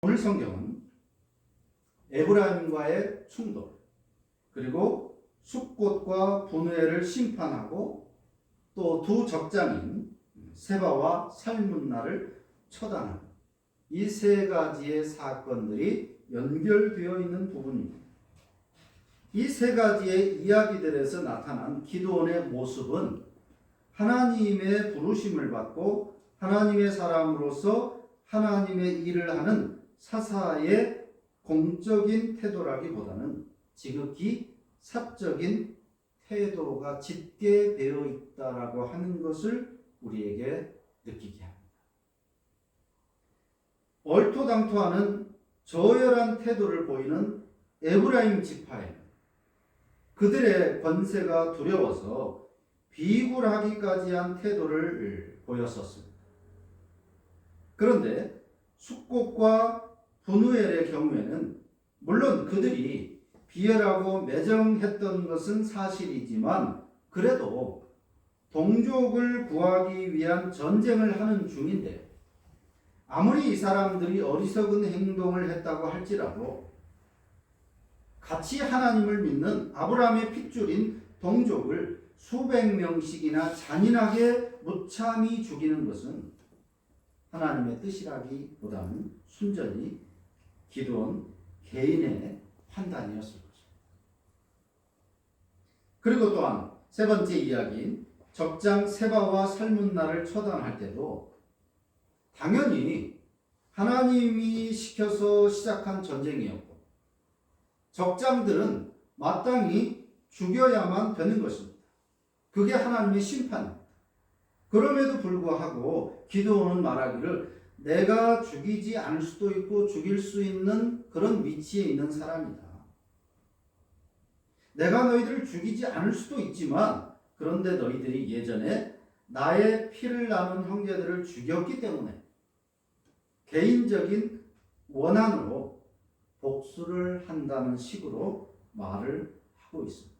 오늘 성경은 에브라임과의 충돌, 그리고 숫꽃과 분우엘을 심판하고 또 두 적장인 세바와 살문나를 처단하는 이 세 가지의 사건들이 연결되어 있는 부분입니다. 이 세 가지의 이야기들에서 나타난 기드온의 모습은 하나님의 부르심을 받고 하나님의 사람으로서 하나님의 일을 하는 사사의 공적인 태도라기보다는 지극히 사적인 태도가 짙게 되어 있다라고 하는 것을 우리에게 느끼게 합니다. 얼토당토하는 저열한 태도를 보이는 에브라임 지파에는 그들의 권세가 두려워서 비굴하기까지 한 태도를 보였었습니다. 그런데 숫꽃과 분우엘의 경우에는 물론 그들이 비열하고 매정했던 것은 사실이지만 그래도 동족을 구하기 위한 전쟁을 하는 중인데 아무리 이 사람들이 어리석은 행동을 했다고 할지라도 같이 하나님을 믿는 아브라함의 핏줄인 동족을 수백 명씩이나 잔인하게 무참히 죽이는 것은 하나님의 뜻이라기보다는 순전히 기드온 개인의 판단이었을 것입니다. 그리고 또한 세 번째 이야기인 적장 세바와 살문나를 처단할 때도 당연히 하나님이 시켜서 시작한 전쟁이었고 적장들은 마땅히 죽여야만 되는 것입니다. 그게 하나님의 심판입니다. 그럼에도 불구하고 기드온은 말하기를 내가 죽이지 않을 수도 있고 죽일 수 있는 그런 위치에 있는 사람이다. 내가 너희들을 죽이지 않을 수도 있지만 그런데 너희들이 예전에 나의 피를 나눈 형제들을 죽였기 때문에 개인적인 원한으로 복수를 한다는 식으로 말을 하고 있습니다.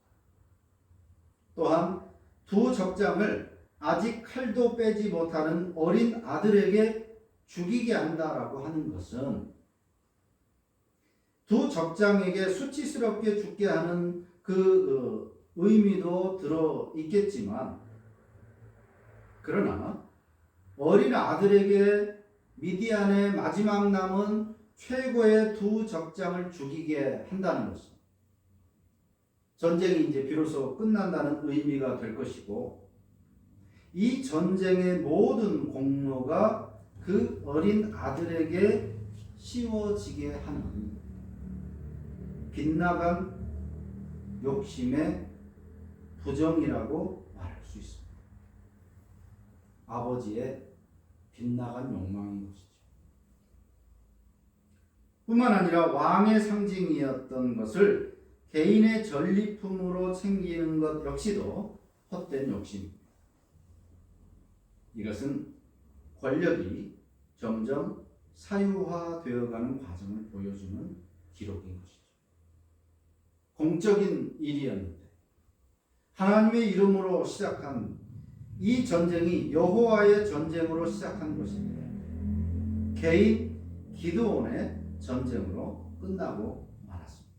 또한 두 적장을 아직 칼도 빼지 못하는 어린 아들에게 죽이게 한다라고 하는 것은 두 적장에게 수치스럽게 죽게 하는 그 의미도 들어 있겠지만 그러나 어린 아들에게 미디안의 마지막 남은 최고의 두 적장을 죽이게 한다는 것은 전쟁이 이제 비로소 끝난다는 의미가 될 것이고 이 전쟁의 모든 공로가 그 어린 아들에게 씌워지게 하는 빗나간 욕심의 부정이라고 말할 수 있습니다. 아버지의 빗나간 욕망인 것이죠. 뿐만 아니라 왕의 상징이었던 것을 개인의 전리품으로 챙기는 것 역시도 헛된 욕심입니다. 이것은 권력이 점점 사유화되어가는 과정을 보여주는 기록인 것이죠. 공적인 일이었는데 하나님의 이름으로 시작한 이 전쟁이 여호와의 전쟁으로 시작한 것인데 개인 기드온의 전쟁으로 끝나고 말았습니다.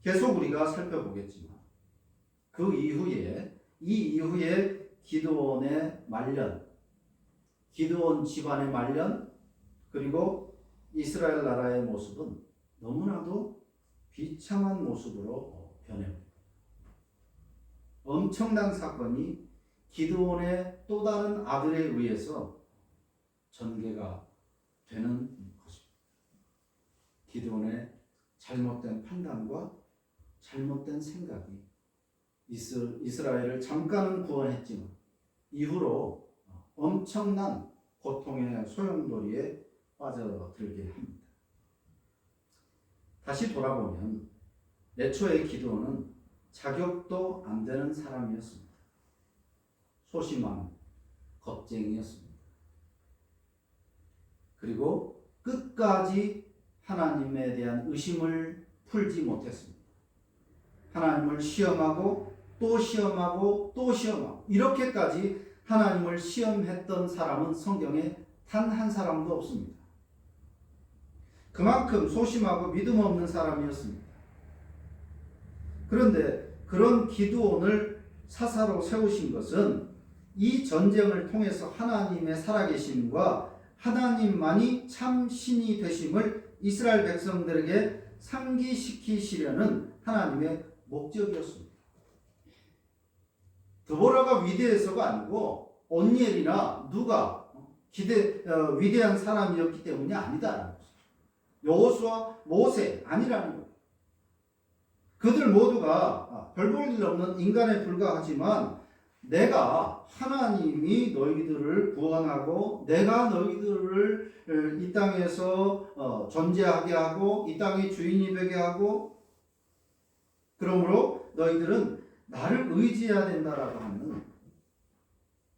계속 우리가 살펴보겠지만 이 이후에 기드온의 말년, 기드온 집안의 말년, 그리고 이스라엘 나라의 모습은 너무나도 비참한 모습으로 변해옵니다. 엄청난 사건이 기드온의 또 다른 아들에 의해서 전개가 되는 것입니다. 기드온의 잘못된 판단과 잘못된 생각이 이스라엘을 잠깐은 구원했지만 이후로 엄청난 고통의 소용돌이에 빠져들게 합니다. 다시 돌아보면 애초에 기드온은 자격도 안 되는 사람이었습니다. 소심한 겁쟁이였습니다. 그리고 끝까지 하나님에 대한 의심을 풀지 못했습니다. 하나님을 시험하고 또 시험하고 또 시험하고 이렇게까지 하나님을 시험했던 사람은 성경에 단 한 사람도 없습니다. 그만큼 소심하고 믿음 없는 사람이었습니다. 그런데 그런 기드온을 사사로 세우신 것은 이 전쟁을 통해서 하나님의 살아계심과 하나님만이 참 신이 되심을 이스라엘 백성들에게 상기시키시려는 하나님의 목적이었습니다. 드보라가 위대해서가 아니고 온니엘이나 누가 위대한 사람이었기 때문이 아니다라는 거죠. 여호수아, 모세 아니라는 거예요. 그들 모두가 별 볼 일 없는 인간에 불과하지만 내가 하나님이 너희들을 구원하고 내가 너희들을 이 땅에서 존재하게 하고 이 땅의 주인이 되게 하고 그러므로 너희들은 나를 의지해야 된다라고 하는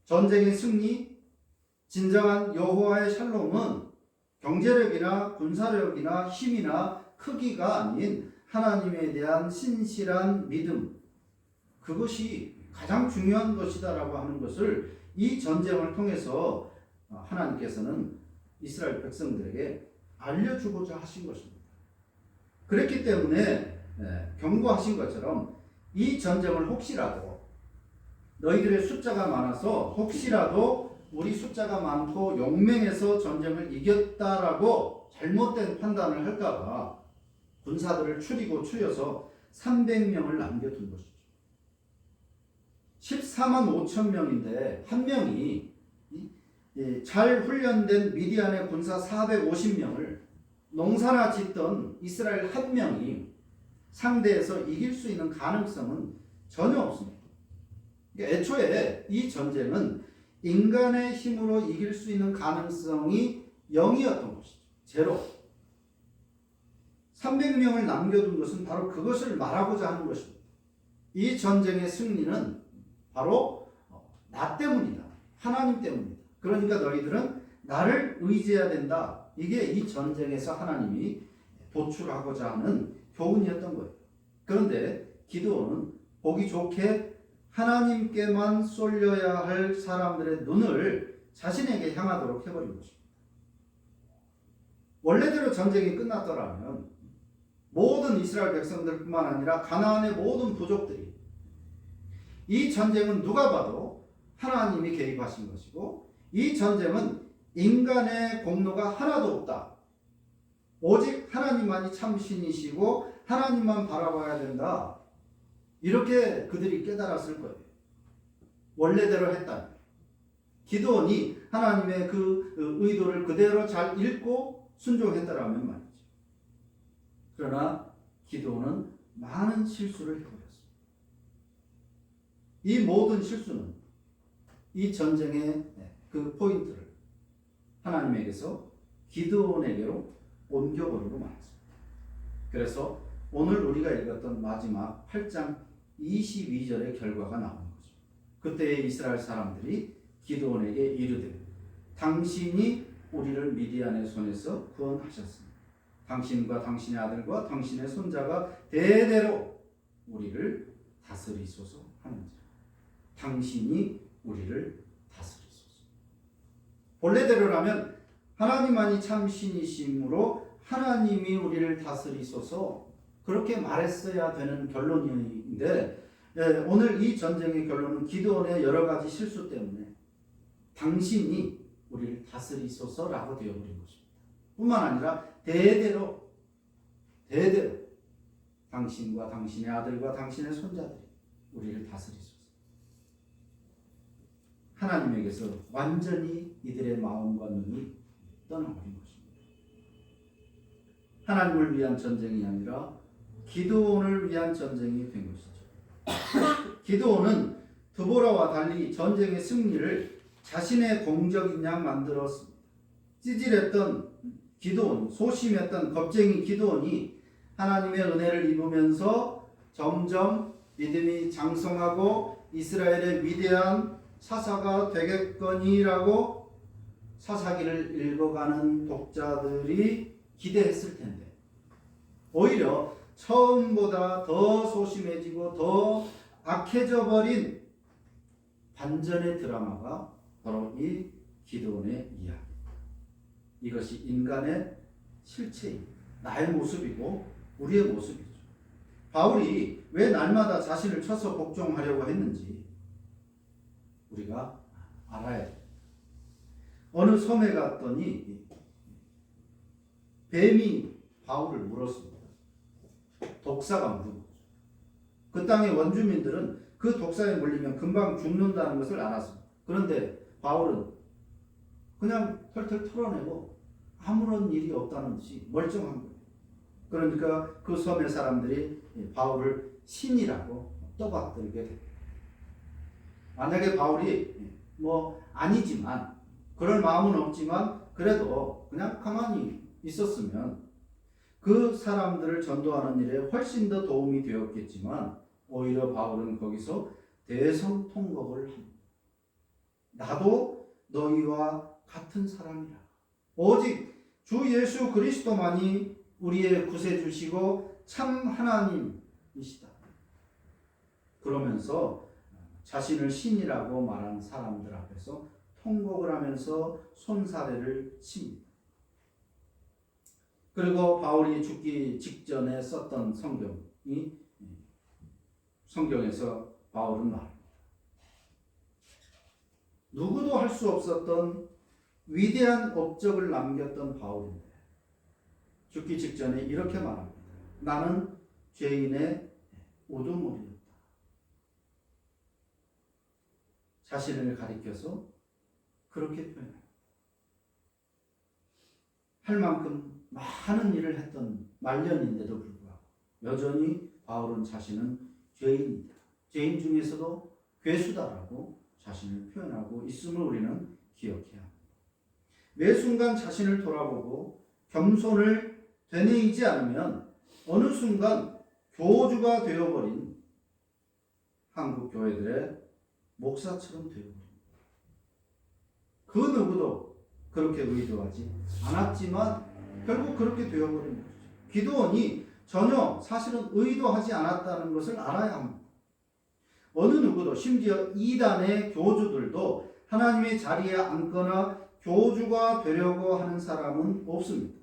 전쟁의 승리, 진정한 여호와의 샬롬은 경제력이나 군사력이나 힘이나 크기가 아닌 하나님에 대한 신실한 믿음, 그것이 가장 중요한 것이다라고 하는 것을 이 전쟁을 통해서 하나님께서는 이스라엘 백성들에게 알려주고자 하신 것입니다. 그렇기 때문에 경고하신 것처럼 이 전쟁을 혹시라도 너희들의 숫자가 많아서 혹시라도 우리 숫자가 많고 용맹해서 전쟁을 이겼다라고 잘못된 판단을 할까봐 군사들을 추려서 300명을 남겨둔 것이죠. 14만 5천 명인데 한 명이 잘 훈련된 미디안의 군사 450명을 농사나 짓던 이스라엘 한 명이 상대해서 이길 수 있는 가능성은 전혀 없습니다. 그러니까 애초에 이 전쟁은 인간의 힘으로 이길 수 있는 가능성이 0이었던 것이죠. 제로. 300명을 남겨둔 것은 바로 그것을 말하고자 하는 것입니다. 이 전쟁의 승리는 바로 나 때문이다. 하나님 때문이다. 그러니까 너희들은 나를 의지해야 된다. 이게 이 전쟁에서 하나님이 도출하고자 하는 교훈이었던 거예요. 그런데 기드온은 보기 좋게 하나님께만 쏠려야 할 사람들의 눈을 자신에게 향하도록 해버린 것입니다. 원래대로 전쟁이 끝났더라면 모든 이스라엘 백성들뿐만 아니라 가나안의 모든 부족들이 이 전쟁은 누가 봐도 하나님이 개입하신 것이고 이 전쟁은 인간의 공로가 하나도 없다. 오직 하나님만이 참 신이시고 하나님만 바라봐야 된다. 이렇게 그들이 깨달았을 거예요. 원래대로 했다면. 기드온이 하나님의 그 의도를 그대로 잘 읽고 순종했다라면 말이죠. 그러나 기드온은 많은 실수를 해버렸습니다. 이 모든 실수는 이 전쟁의 그 포인트를 하나님에게서 기드온에게로 옮겨버리고 말았습니다. 그래서 오늘 우리가 읽었던 마지막 8장 22절의 결과가 나오는 거죠. 그때 이스라엘 사람들이 기드온에게 이르되 당신이 우리를 미디안의 손에서 구원하셨습니다. 당신과 당신의 아들과 당신의 손자가 대대로 우리를 다스리소서 하는지라. 당신이 우리를 다스리소서. 본래대로라면 하나님만이 참 신이심으로 하나님이 우리를 다스리소서 그렇게 말했어야 되는 결론인데 오늘 이 전쟁의 결론은 기드온의 여러 가지 실수 때문에 당신이 우리를 다스리소서라고 되어버린 것입니다. 뿐만 아니라 대대로 당신과 당신의 아들과 당신의 손자들이 우리를 다스리소서. 하나님에게서 완전히 이들의 마음과 눈이 떠나버린 것입니다. 하나님을 위한 전쟁이 아니라 기드온을 위한 전쟁이 된 것이죠. 기드온은 드보라와 달리 전쟁의 승리를 자신의 공적인 양 만들었습니다. 찌질했던 기드온, 소심했던 겁쟁이 기드온이 하나님의 은혜를 입으면서 점점 믿음이 장성하고 이스라엘의 위대한 사사가 되겠거니라고 사사기를 읽어가는 독자들이 기대했을 텐데 오히려 처음보다 더 소심해지고 더 악해져 버린 반전의 드라마가 바로 이 기드온의 이야기. 이것이 인간의 실체입니다. 나의 모습이고 우리의 모습이죠. 바울이 왜 날마다 자신을 쳐서 복종하려고 했는지 우리가 알아야 돼요. 어느 섬에 갔더니 뱀이 바울을 물었습니다. 독사가 물은 거죠. 그 땅의 원주민들은 그 독사에 물리면 금방 죽는다는 것을 알았습니다. 그런데 바울은 그냥 털털 털어내고 아무런 일이 없다는 듯이 멀쩡한 거예요. 그러니까 그 섬의 사람들이 바울을 신이라고 떠받들게 됩니다. 만약에 바울이 아니지만 그럴 마음은 없지만 그래도 그냥 가만히 있었으면 그 사람들을 전도하는 일에 훨씬 더 도움이 되었겠지만 오히려 바울은 거기서 대성통곡을 합니다. 나도 너희와 같은 사람이라. 오직 주 예수 그리스도만이 우리의 구세주시고 참 하나님이시다. 그러면서 자신을 신이라고 말한 사람들 앞에서 통곡을 하면서 손사래를 칩니다. 그리고 바울이 죽기 직전에 썼던 성경에서 바울은 말합니다. 누구도 할 수 없었던 위대한 업적을 남겼던 바울인데 죽기 직전에 이렇게 말합니다. 나는 죄인의 우두머리였다. 자신을 가리켜서 그렇게 표현합니다. 할 만큼 많은 일을 했던 말년인데도 불구하고 여전히 바울은 자신은 죄인이다. 죄인 중에서도 괴수다라고 자신을 표현하고 있음을 우리는 기억해야 합니다. 매 순간 자신을 돌아보고 겸손을 되뇌이지 않으면 어느 순간 교주가 되어버린 한국 교회들의 목사처럼 되어버립니다. 그 누구도 그렇게 의도하지 않았지만 결국 그렇게 되어버린 것이죠. 기드온이 전혀 사실은 의도하지 않았다는 것을 알아야 합니다. 어느 누구도 심지어 이단의 교주들도 하나님의 자리에 앉거나 교주가 되려고 하는 사람은 없습니다.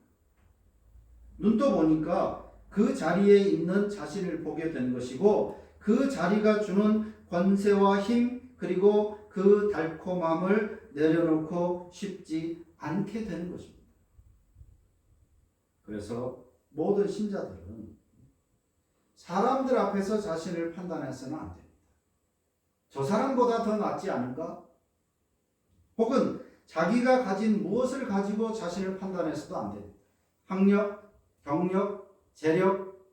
눈떠 보니까 그 자리에 있는 자신을 보게 된 것이고 그 자리가 주는 권세와 힘 그리고 그 달콤함을 내려놓고 싶지 않게 되는 것입니다. 그래서 모든 신자들은 사람들 앞에서 자신을 판단해서는 안 됩니다. 저 사람보다 더 낫지 않은가? 혹은 자기가 가진 무엇을 가지고 자신을 판단해서도 안 됩니다. 학력, 경력, 재력,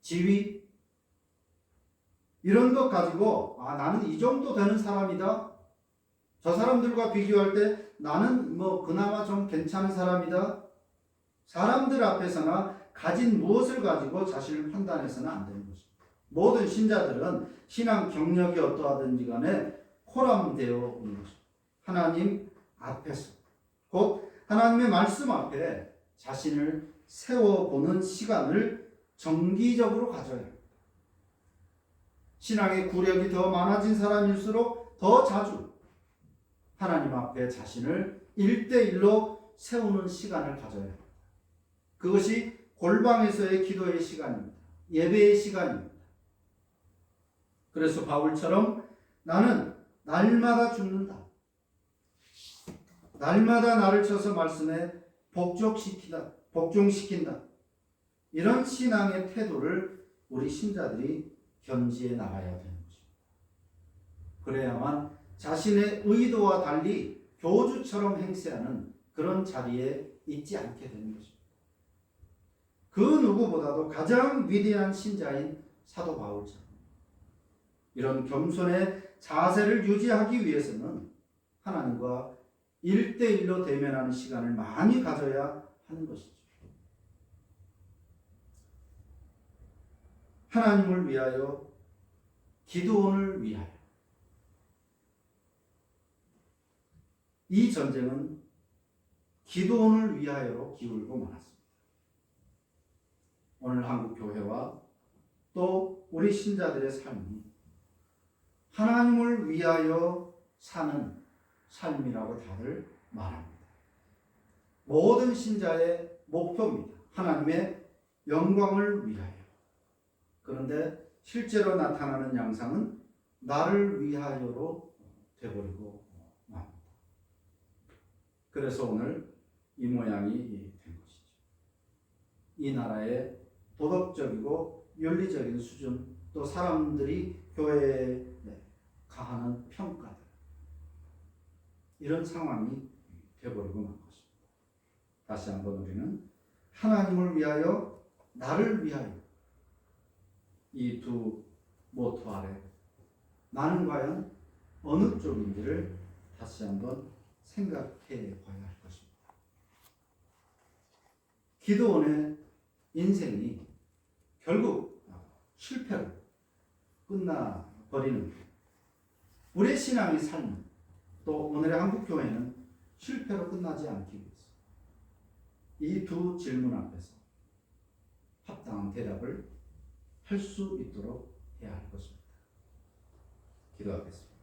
지위 이런 것 가지고 나는 이 정도 되는 사람이다. 저 사람들과 비교할 때 나는 그나마 좀 괜찮은 사람이다. 사람들 앞에서나 가진 무엇을 가지고 자신을 판단해서는 안 되는 것입니다. 모든 신자들은 신앙 경력이 어떠하든지 간에 포함되어 있는 것입니다. 하나님 앞에서 곧 하나님의 말씀 앞에 자신을 세워보는 시간을 정기적으로 가져야 합니다. 신앙의 구력이 더 많아진 사람일수록 더 자주 하나님 앞에 자신을 1대1로 세우는 시간을 가져야 합니다. 그것이 골방에서의 기도의 시간입니다. 예배의 시간입니다. 그래서 바울처럼 나는 날마다 죽는다. 날마다 나를 쳐서 말씀에 복종시킨다. 이런 신앙의 태도를 우리 신자들이 견지해 나가야 되는 것입니다. 그래야만 자신의 의도와 달리 교주처럼 행세하는 그런 자리에 있지 않게 되는 것입니다. 그 누구보다도 가장 위대한 신자인 사도 바울처럼 이런 겸손의 자세를 유지하기 위해서는 하나님과 1대1로 대면하는 시간을 많이 가져야 하는 것이죠. 하나님을 위하여, 기드온을 위하여. 이 전쟁은 기드온을 위하여로 기울고 말았습니다. 오늘 한국 교회와 또 우리 신자들의 삶이 하나님을 위하여 사는 삶이라고 다들 말합니다. 모든 신자의 목표입니다. 하나님의 영광을 위하여. 그런데 실제로 나타나는 양상은 나를 위하여로 되버리고 맙니다. 그래서 오늘 이 모양이 된 것이죠. 이 나라의 도덕적이고 윤리적인 수준, 또 사람들이 교회에 가하는 평가들, 이런 상황이 되어버리고 만 것입니다. 다시 한번 우리는 하나님을 위하여, 나를 위하여, 이 두 모토 아래 나는 과연 어느 쪽인지를 다시 한번 생각해 봐야 할 것입니다. 기드온의 인생이 결국 실패로 끝나버리는, 우리의 신앙의 삶, 또 오늘의 한국교회는 실패로 끝나지 않기 위해서 이 두 질문 앞에서 합당한 대답을 할 수 있도록 해야 할 것입니다. 기도하겠습니다.